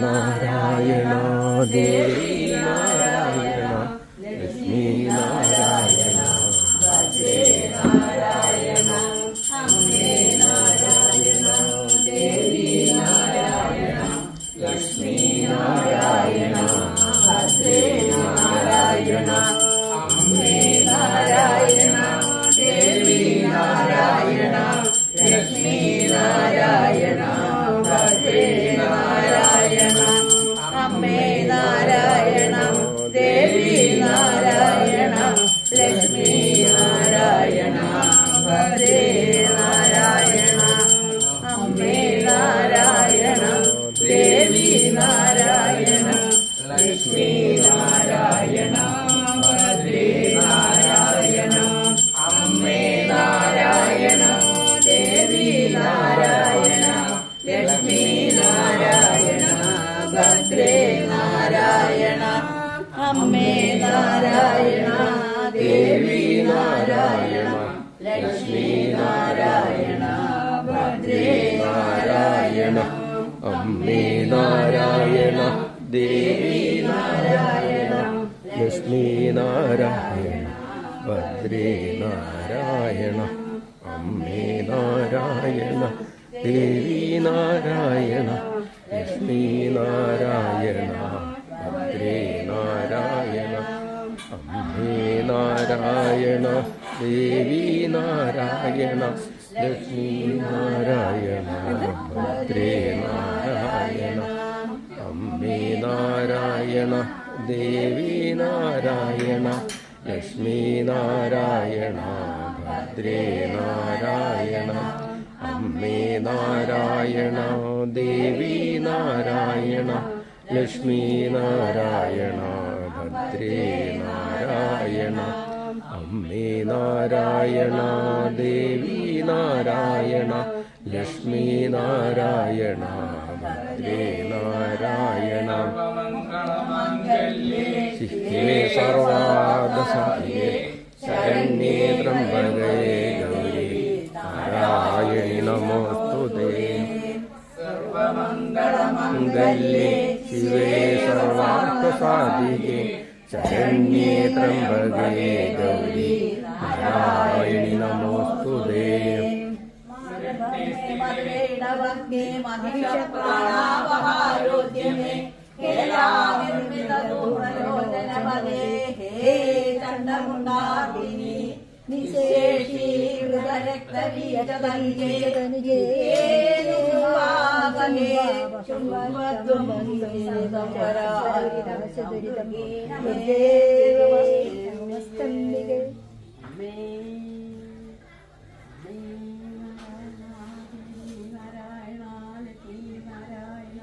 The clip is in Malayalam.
നാരായണ ദേവി നാരായണ ലക്ഷ്മി നാരായണ ഭദ്രേ നാരായണ അമ്മേ നാരായണ ദേവി നാരായണ ലക്ഷ്മി നാരായണ ഭദ്രേ നാരായണ അമ്മേ നാരായണ ദേവി നാരായണ ലക്ഷ്മി നാരായണ ഭദ്രേ നാരായണ അമ്മേ നാരായണ ദേവി നാരായണ ലക്ഷ്മി നാരായണ ഭദ്രേ നാരായണ അമ്മേ നാരായണ ദേവി നാരായണ ലക്ഷ്മി നാരായണ ഭദ്രേ നാരായണ അമ്മേ നാരായണ ദേവി നാരായണ ലക്ഷ്മി നാരായണ ഭദ്രേ നാരായണ അമ്മേ നാരായണ ദേവി നാരായണ ലക്ഷ്മി നാരായണ ഭദ്രേ നാരായണ അമ്മേ നാരായണ ദേവി നാരായണ ലക്ഷ്മി നാരായണ ഭദ്രേ നാരായണ അമ്മേ നാരായണ ദേവി നാരായണ ലക്ഷ്മി നാരായണ ഭദ്രേ നാരായണ അമ്മേ നാരായണ ദേവി നാരായണ ലക്ഷ്മി നാരായണ ഭദ്രേ നാരായണ അമ്മേ നാരായണ ദേവി നാരായണ ലക്ഷ്മി നാരായണ ഭദ്രേ നാരായണ അമ്മേ നാരായണ ദേവി നാരായണ ലക്ഷ്മി നാരായണ ഭദ്രേ നാരായണ അമ്മേ നാരായണ ദേവി നാരായണ ലക്ഷ്മി നാരായണ ഭദ്രേ നാരായണ ശിവേ സർവാദസായേ ശരണ്യേ ത്രംബകേ ഗൗരി നാരായണി നമോസ്തുതേ സർവമംഗളമംഗല്യേ ശിവേ സർവാർത്ഥസാധികേ ശരണ്യേ ത്രംബകേ ഗൗരി നാരായണി നമോസ്തുതേ നിശേഷീ നാരായണ ലക്ഷ്മി നാരായണ